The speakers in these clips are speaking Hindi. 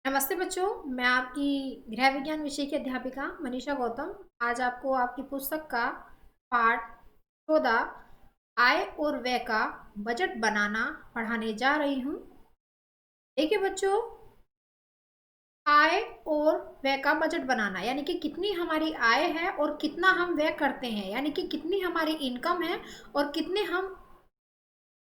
नमस्ते बच्चों, मैं आपकी गृह विज्ञान विषय की अध्यापिका मनीषा गौतम आज आपको आपकी पुस्तक का पाठ 14 आय और व्यय का बजट बनाना पढ़ाने जा रही हूँ। देखिए बच्चों, आय और व्यय का बजट बनाना यानी कि कितनी हमारी आय है और कितना हम व्यय करते हैं, यानी कि कितनी हमारी इनकम है और कितने हम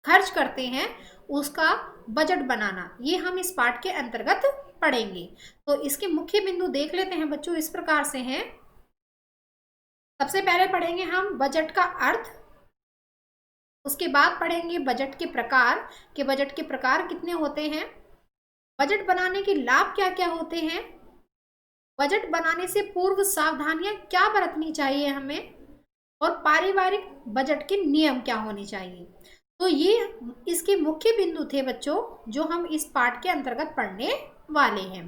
खर्च करते हैं, उसका बजट बनाना, ये हम इस पाठ के अंतर्गत पढ़ेंगे। तो इसके मुख्य बिंदु देख लेते हैं बच्चों, इस प्रकार से हैं। सबसे पहले पढ़ेंगे हम बजट का अर्थ, उसके बाद पढ़ेंगे बजट के प्रकार, कि बजट के प्रकार कितने होते हैं, बजट बनाने के लाभ क्या क्या होते हैं, बजट बनाने से पूर्व सावधानियां क्या बरतनी चाहिए हमें, और पारिवारिक बजट के नियम क्या होने चाहिए। तो ये इसके मुख्य बिंदु थे बच्चों, जो हम इस पाठ के अंतर्गत पढ़ने वाले हैं।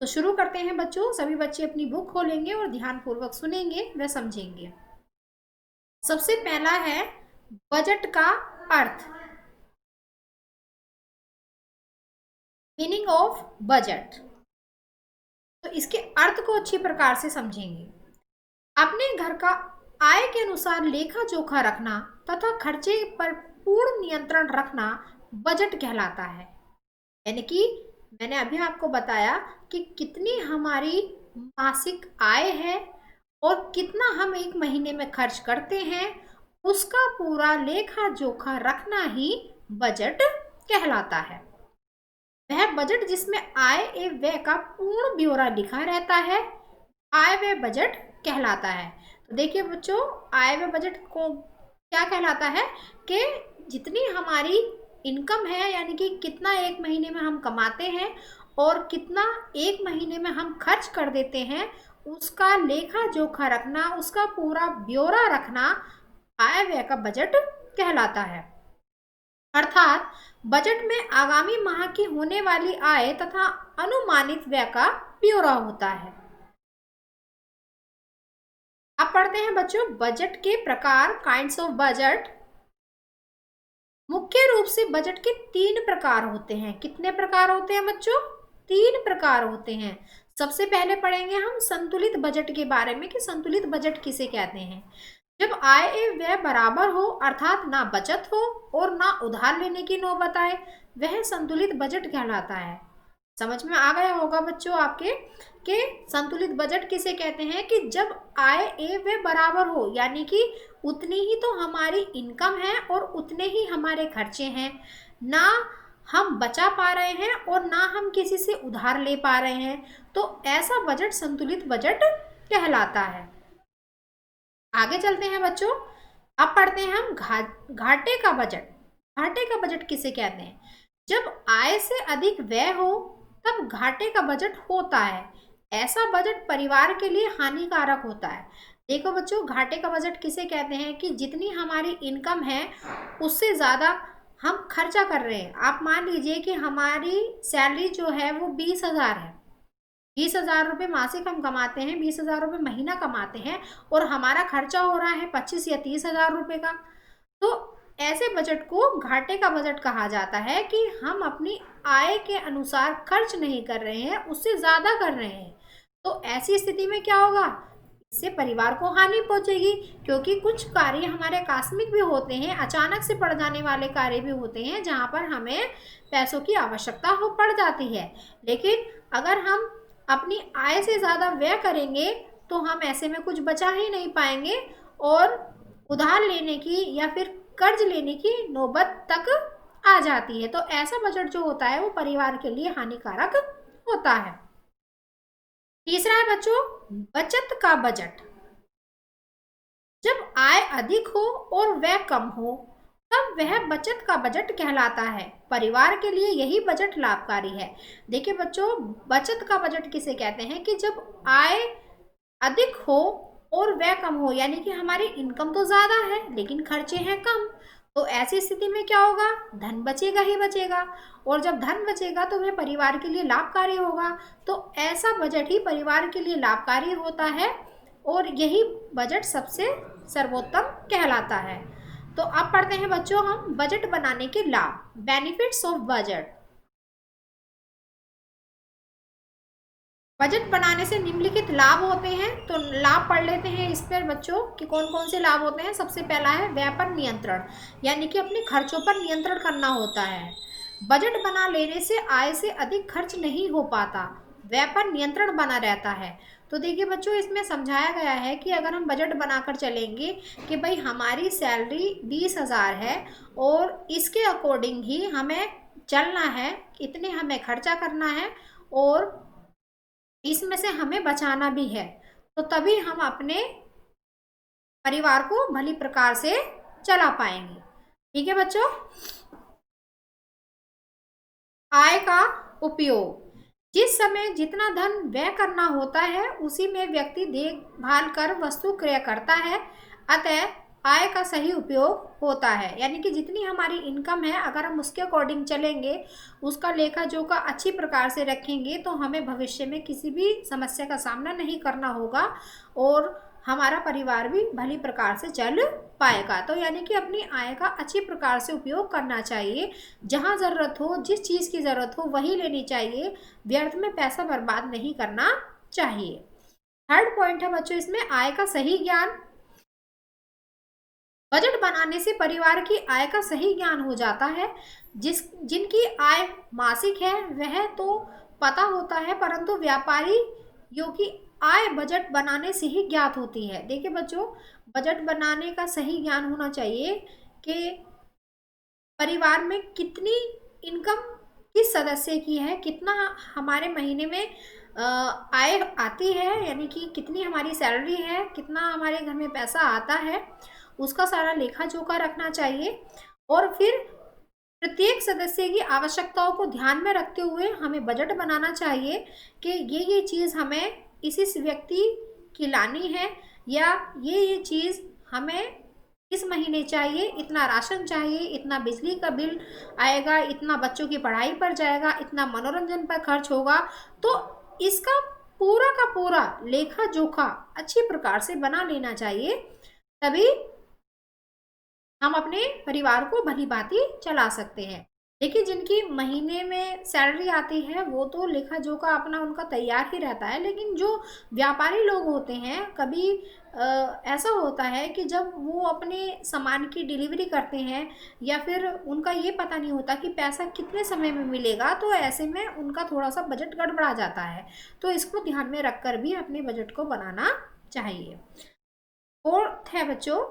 तो शुरू करते हैं बच्चों। सभी बच्चे अपनी बुक खोलेंगे और ध्यानपूर्वक सुनेंगे व समझेंगे। सबसे पहला है बजट का अर्थ, मीनिंग ऑफ बजट। तो इसके अर्थ को अच्छी प्रकार से समझेंगे। अपने घर का आय के अनुसार लेखा जोखा रखना तथा खर्चे पर पूर्ण नियंत्रण रखना बजट कहलाता है। यानी कि मैंने अभी आपको बताया कि कितनी हमारी मासिक आय है और कितना हम एक महीने में खर्च करते हैं, उसका पूरा लेखा जोखा रखना ही बजट कहलाता है। वह बजट जिसमें आय एवं व्यय का पूर्ण ब्यौरा लिखा रहता है, आय व्यय बजट कहलाता है। तो देखिए बच्चों, आय व्यय बजट को क्या कहलाता है कि जितनी हमारी इनकम है, यानी कि कितना एक महीने में हम कमाते हैं और कितना एक महीने में हम खर्च कर देते हैं, उसका लेखा जोखा रखना, उसका पूरा ब्यौरा रखना आय व्यय का बजट कहलाता है। अर्थात बजट में आगामी माह की होने वाली आय तथा अनुमानित व्यय का ब्यौरा होता है। अब पढ़ते हैं बच्चों बजट के प्रकार, काइंड्स ऑफ बजट। मुख्य रूप से बजट के 3 प्रकार होते हैं। कितने प्रकार होते हैं बच्चों? 3 प्रकार होते हैं। सबसे पहले पढ़ेंगे हम संतुलित बजट के बारे में, कि संतुलित बजट किसे कहते हैं। जब आय एवं व्यय बराबर हो, अर्थात ना बचत हो और ना उधार लेने की नौबत आए, वह संतुलित बजट कहलाता है। समझ में आ गया होगा बच्चों आपके कि संतुलित बजट किसे कहते हैं, कि जब आय एवं व्यय बराबर हो, यानी कि उतनी ही तो हमारी इनकम है और उतने ही हमारे खर्चे हैं, ना हम बचा पा रहे हैं और ना हम किसी से उधार ले पा रहे हैं, तो ऐसा बजट संतुलित बजट कहलाता है। आगे चलते हैं बच्चों। अब पढ़ते हैं हम घाटे का बजट। घाटे का बजट किसे कहते हैं? जब आय से अधिक व्यय हो तब घाटे का बजट होता है। ऐसा बजट परिवार के लिए हानिकारक होता है। देखो बच्चों, घाटे का बजट किसे कहते हैं, कि जितनी हमारी इनकम है उससे ज़्यादा हम खर्चा कर रहे हैं। आप मान लीजिए कि हमारी सैलरी जो है वो 20,000 है, 20,000 रुपये मासिक हम कमाते हैं, 20,000 रुपये महीना कमाते हैं और हमारा खर्चा हो रहा है 25 या 30,000 रुपये का। तो ऐसे बजट को घाटे का बजट कहा जाता है, कि हम अपनी आय के अनुसार खर्च नहीं कर रहे हैं, उससे ज़्यादा कर रहे हैं। तो ऐसी स्थिति में क्या होगा, इससे परिवार को हानि पहुंचेगी, क्योंकि कुछ कार्य हमारे आकस्मिक भी होते हैं, अचानक से पड़ जाने वाले कार्य भी होते हैं, जहां पर हमें पैसों की आवश्यकता हो पड़ जाती है। लेकिन अगर हम अपनी आय से ज़्यादा व्यय करेंगे तो हम ऐसे में कुछ बचा ही नहीं पाएंगे और उधार लेने की या फिर कर्ज लेने की नौबत तक आ जाती है। तो ऐसा बजट जो होता है वो परिवार के लिए हानिकारक होता है। तीसरा है बच्चों बचत का बजट। जब आय अधिक हो और व्यय कम हो तब वह बचत का बजट कहलाता है। परिवार के लिए यही बजट लाभकारी है। देखिए बच्चों, बचत का बजट किसे कहते हैं, कि जब आय अधिक हो और व्यय कम हो, यानी कि हमारी इनकम तो ज़्यादा है लेकिन खर्चे हैं कम, तो ऐसी स्थिति में क्या होगा, धन बचेगा ही बचेगा, और जब धन बचेगा तो वह परिवार के लिए लाभकारी होगा। तो ऐसा बजट ही परिवार के लिए लाभकारी होता है और यही बजट सबसे सर्वोत्तम कहलाता है। तो अब पढ़ते हैं बच्चों हम बजट बनाने के लाभ, बेनिफिट्स ऑफ बजट। बजट बनाने से निम्नलिखित लाभ होते हैं, तो लाभ पढ़ लेते हैं इस पर बच्चों कि कौन कौन से लाभ होते हैं। सबसे पहला है व्यय पर नियंत्रण, यानी कि अपने खर्चों पर नियंत्रण करना होता है। बजट बना लेने से आय से अधिक खर्च नहीं हो पाता, व्यय पर नियंत्रण बना रहता है। तो देखिए बच्चों, इसमें समझाया गया है कि अगर हम बजट बनाकर चलेंगे कि भाई हमारी सैलरी 20,000 है और इसके अकॉर्डिंग ही हमें चलना है, इतने हमें खर्चा करना है और इसमें से हमें बचाना भी है, तो तभी हम अपने परिवार को भली प्रकार से चला पाएंगे। ठीक है बच्चों। आय का उपयोग, जिस समय जितना धन व्यय करना होता है उसी में व्यक्ति देखभाल कर वस्तु क्रय करता है, अतः आय का सही उपयोग होता है। यानी कि जितनी हमारी इनकम है अगर हम उसके अकॉर्डिंग चलेंगे, उसका लेखा जोखा अच्छी प्रकार से रखेंगे, तो हमें भविष्य में किसी भी समस्या का सामना नहीं करना होगा और हमारा परिवार भी भली प्रकार से चल पाएगा। तो यानी कि अपनी आय का अच्छी प्रकार से उपयोग करना चाहिए, जहाँ ज़रूरत हो, जिस चीज़ की ज़रूरत हो वही लेनी चाहिए, व्यर्थ में पैसा बर्बाद नहीं करना चाहिए। थर्ड पॉइंट है बच्चों इसमें आय का सही ज्ञान। बजट बनाने से परिवार की आय का सही ज्ञान हो जाता है। जिनकी आय मासिक है वह तो पता होता है, परंतु व्यापारियों की आय बजट बनाने से ही ज्ञात होती है। देखिए बच्चों, बजट बनाने का सही ज्ञान होना चाहिए कि परिवार में कितनी इनकम किस सदस्य की है, कितना हमारे महीने में आय आती है, यानी कि कितनी हमारी सैलरी है, कितना हमारे घर में पैसा आता है, उसका सारा लेखा जोखा रखना चाहिए। और फिर प्रत्येक सदस्य की आवश्यकताओं को ध्यान में रखते हुए हमें बजट बनाना चाहिए कि ये चीज़ हमें इस व्यक्ति की लानी है, या ये चीज़ हमें इस महीने चाहिए, इतना राशन चाहिए, इतना बिजली का बिल आएगा, इतना बच्चों की पढ़ाई पर जाएगा, इतना मनोरंजन पर खर्च होगा। तो इसका पूरा का पूरा लेखा जोखा अच्छी प्रकार से बना लेना चाहिए, तभी हम अपने परिवार को भली भांति चला सकते हैं। देखिए, जिनकी महीने में सैलरी आती है वो तो लेखा जोखा अपना उनका तैयार ही रहता है, लेकिन जो व्यापारी लोग होते हैं, कभी ऐसा होता है कि जब वो अपने सामान की डिलीवरी करते हैं या फिर उनका ये पता नहीं होता कि पैसा कितने समय में मिलेगा, तो ऐसे में उनका थोड़ा सा बजट गड़बड़ा जाता है। तो इसको ध्यान में रखकर भी अपने बजट को बनाना चाहिए। फोर्थ है बच्चों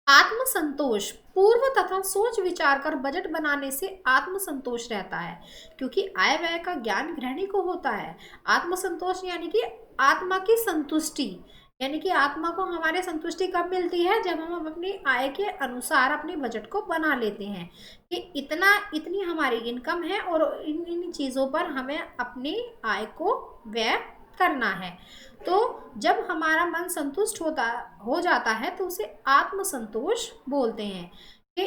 आत्मसंतोष। पूर्व तथा सोच विचार कर बजट बनाने से आत्मसंतोष रहता है, क्योंकि आय व्यय का ज्ञान गृहिणी को होता है। आत्मसंतोष यानी कि आत्मा की संतुष्टि, यानी कि आत्मा को हमारे संतुष्टि कब मिलती है, जब हम अपनी आय के अनुसार अपने बजट को बना लेते हैं कि इतनी हमारी इनकम है और इन चीज़ों पर हमें अपनी आय को व्यय करना है। तो जब हमारा मन संतुष्ट हो जाता है तो उसे आत्मसंतोष बोलते हैं कि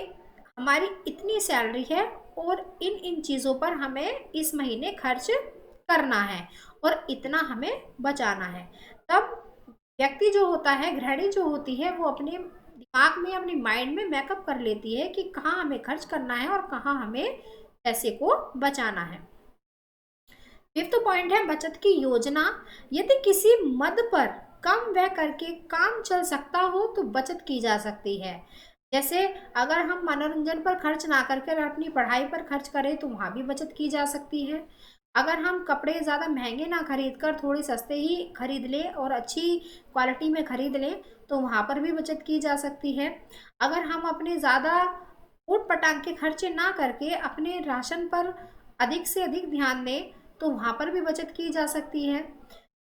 हमारी इतनी सैलरी है और इन चीज़ों पर हमें इस महीने खर्च करना है और इतना हमें बचाना है। तब व्यक्ति जो होता है, गृहिणी जो होती है, वो अपने दिमाग में, अपने माइंड में मेकअप कर लेती है कि कहाँ हमें खर्च करना है और कहाँ हमें पैसे को बचाना है। फिफ्थ पॉइंट है बचत की योजना। यदि किसी मद पर कम व्यय करके काम चल सकता हो तो बचत की जा सकती है। जैसे अगर हम मनोरंजन पर खर्च ना करके अपनी पढ़ाई पर खर्च करें तो वहाँ भी बचत की जा सकती है। अगर हम कपड़े ज़्यादा महंगे ना खरीद कर थोड़े सस्ते ही खरीद लें और अच्छी क्वालिटी में खरीद लें तो वहाँ पर भी बचत की जा सकती है। अगर हम अपने ज़्यादा ऊट पटांग के खर्चे ना करके अपने राशन पर अधिक से अधिक ध्यान दें तो वहाँ पर भी बचत की जा सकती है।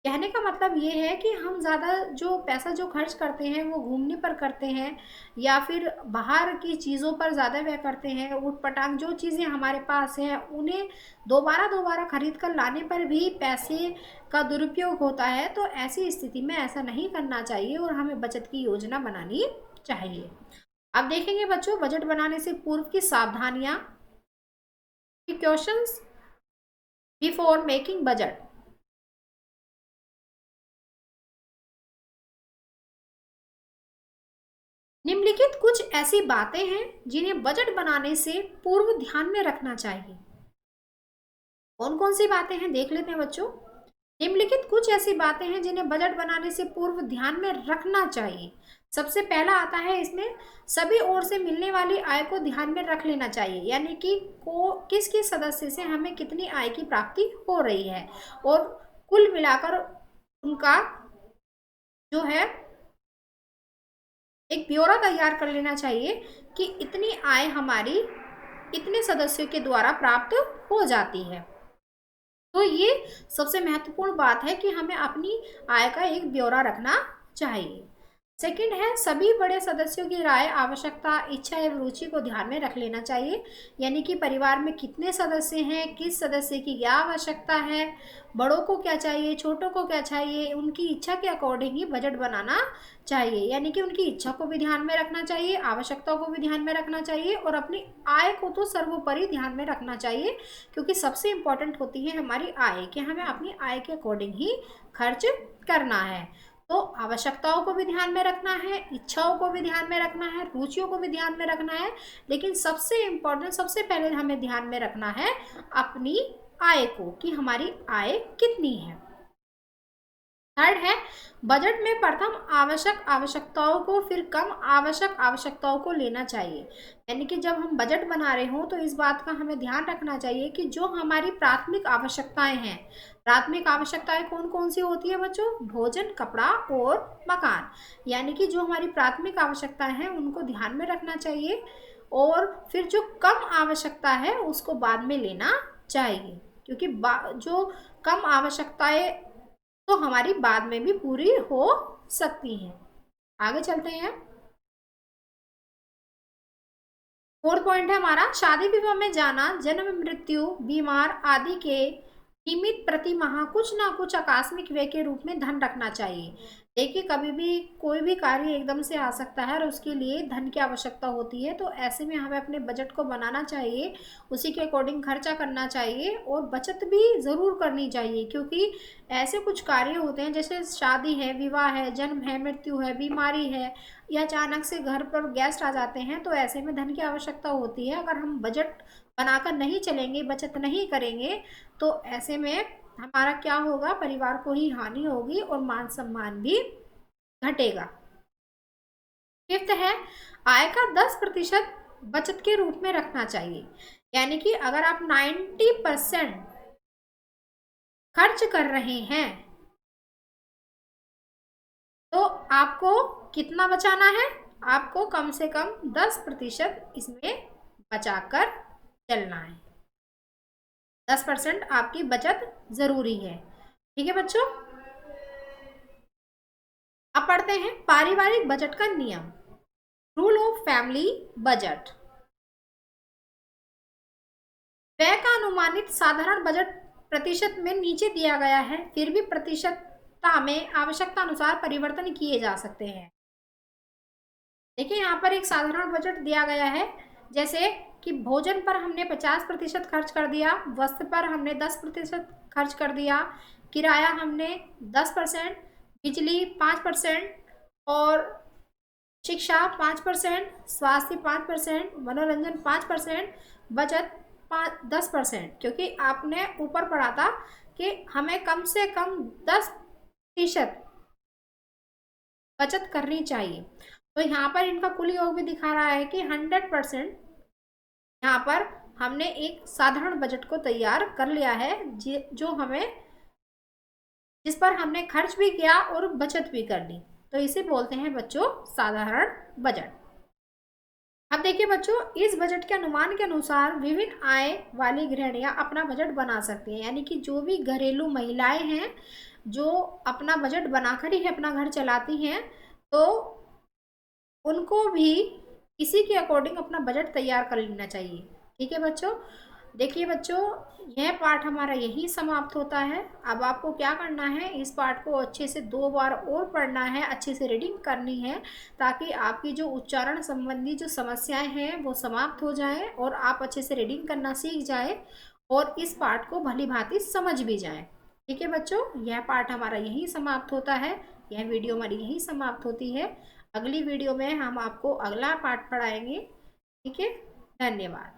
कहने का मतलब ये है कि हम ज़्यादा जो पैसा जो खर्च करते हैं वो घूमने पर करते हैं या फिर बाहर की चीज़ों पर ज़्यादा व्यय करते हैं, ऊट पटांग जो चीज़ें हमारे पास हैं उन्हें दोबारा खरीद कर लाने पर भी पैसे का दुरुपयोग होता है। तो ऐसी स्थिति में ऐसा नहीं करना चाहिए और हमें बचत की योजना बनानी चाहिए। अब देखेंगे बच्चों बजट बनाने से पूर्व की सावधानियाँ, प्रिकॉशंस बिफोर मेकिंग बजट। निम्नलिखित कुछ ऐसी बातें हैं जिन्हें बजट बनाने से पूर्व ध्यान में रखना चाहिए। कौन कौन सी बातें हैं देख लेते हैं बच्चों। निम्नलिखित कुछ ऐसी बातें हैं जिन्हें बजट बनाने से पूर्व ध्यान में रखना चाहिए। सबसे पहला आता है इसमें, सभी ओर से मिलने वाली आय को ध्यान में रख लेना चाहिए, यानी कि किस किस सदस्य से हमें कितनी आय की प्राप्ति हो रही है और कुल मिलाकर उनका जो है एक ब्यौरा तैयार कर लेना चाहिए कि इतनी आय हमारी इतने सदस्यों के द्वारा प्राप्त हो जाती है। तो ये सबसे महत्वपूर्ण बात है कि हमें अपनी आय का एक ब्यौरा रखना चाहिए। सेकंड है, सभी बड़े सदस्यों की राय, आवश्यकता, इच्छा एवं रुचि को ध्यान में रख लेना चाहिए, यानी कि परिवार में कितने सदस्य हैं, किस सदस्य की क्या आवश्यकता है, बड़ों को क्या चाहिए, छोटों को क्या चाहिए, उनकी इच्छा के अकॉर्डिंग ही बजट बनाना चाहिए, यानी कि उनकी इच्छा को भी ध्यान में रखना चाहिए, आवश्यकताओं को भी ध्यान में रखना चाहिए और अपनी आय को तो सर्वोपरि ध्यान में रखना चाहिए, क्योंकि सबसे इम्पोर्टेंट होती है हमारी आय, कि हमें अपनी आय के अकॉर्डिंग ही खर्च करना है। तो आवश्यकताओं को भी ध्यान में रखना है, इच्छाओं को भी ध्यान में रखना है, रुचियों को भी ध्यान में रखना है, लेकिन सबसे इम्पोर्टेंट, सबसे पहले हमें ध्यान में रखना है अपनी आय को, कि हमारी आय कितनी है। थर्ड है, बजट में प्रथम आवश्यक आवश्यकताओं को, फिर कम आवश्यक आवश्यकताओं को लेना चाहिए, यानी कि जब हम बजट बना रहे हों तो इस बात का हमें ध्यान रखना चाहिए कि जो हमारी प्राथमिक आवश्यकताएं हैं, प्राथमिक आवश्यकताएं कौन कौन सी होती है बच्चों, भोजन, कपड़ा और मकान, यानी कि जो हमारी प्राथमिक आवश्यकताएं हैं उनको ध्यान में रखना चाहिए और फिर जो कम आवश्यकता है उसको बाद में लेना चाहिए, क्योंकि जो कम आवश्यकताएं तो हमारी बाद में भी पूरी हो सकती हैं। आगे चलते हैं। फोर्थ पॉइंट है हमारा, शादी विवाह में जाना, जन्म, मृत्यु, बीमार आदि के निमित्त प्रति माह कुछ ना कुछ आकस्मिक व्यय के रूप में धन रखना चाहिए। देखिए, कभी भी कोई भी कार्य एकदम से आ सकता है और उसके लिए धन की आवश्यकता होती है, तो ऐसे में हमें अपने बजट को बनाना चाहिए, उसी के अकॉर्डिंग खर्चा करना चाहिए और बचत भी ज़रूर करनी चाहिए, क्योंकि ऐसे कुछ कार्य होते हैं जैसे शादी है, विवाह है, जन्म है, मृत्यु है, बीमारी है, या अचानक से घर पर गेस्ट आ जाते हैं, तो ऐसे में धन की आवश्यकता होती है। अगर हम बजट बनाकर नहीं चलेंगे, बचत नहीं करेंगे, तो ऐसे में हमारा क्या होगा, परिवार को ही हानि होगी और मान सम्मान भी घटेगा। फिफ्थ है, आय का 10% बचत के रूप में रखना चाहिए, यानी कि अगर आप 90% खर्च कर रहे हैं तो आपको कितना बचाना है, आपको कम से कम 10% इसमें बचाकर चलना है। 10% आपकी बचत जरूरी है। ठीक है बच्चों, अब पढ़ते हैं पारिवारिक बजट का नियम, रूल ऑफ फैमिली बजट। व्यय का अनुमानित साधारण बजट प्रतिशत में नीचे दिया गया है, फिर भी प्रतिशतता में आवश्यकता अनुसार परिवर्तन किए जा सकते हैं। देखिए, यहाँ पर एक साधारण बजट दिया गया है, जैसे कि भोजन पर हमने 50% खर्च कर दिया, वस्त्र पर हमने 10% खर्च कर दिया, किराया हमने 10%, बिजली 5% और शिक्षा 5%, स्वास्थ्य 5%, मनोरंजन 5%, बचत 10%, क्योंकि आपने ऊपर पढ़ा था कि हमें कम से कम 10% बचत करनी चाहिए। तो यहाँ पर इनका कुल योग भी दिखा रहा है कि 100% यहाँ पर हमने एक साधारण बजट को तैयार कर लिया है, जो हमें, जिस पर हमने खर्च भी किया और बचत भी कर ली, तो इसे बोलते हैं बच्चों साधारण बजट। अब देखिए बच्चों, इस बजट के अनुमान के अनुसार विभिन्न आय वाली गृहिणियां अपना बजट बना सकती हैं, यानी कि जो भी घरेलू महिलाएं हैं जो अपना बजट बनाकर ही अपना घर चलाती हैं, तो उनको भी इसी के अकॉर्डिंग अपना बजट तैयार कर लेना चाहिए। ठीक है बच्चों, देखिए बच्चों, यह पार्ट हमारा यही समाप्त होता है। अब आपको क्या करना है, इस पार्ट को अच्छे से 2 बार और पढ़ना है, अच्छे से रीडिंग करनी है, ताकि आपकी जो उच्चारण संबंधी जो समस्याएं हैं वो समाप्त हो जाएं और आप अच्छे से रीडिंग करना सीख जाए और इस पार्ट को भली भांति समझ भी जाएं। ठीक है बच्चों, यह पार्ट हमारा यही समाप्त होता है, यह वीडियो हमारी यही समाप्त होती है। अगली वीडियो में हम आपको अगला पार्ट पढ़ाएंगे। ठीक है, धन्यवाद।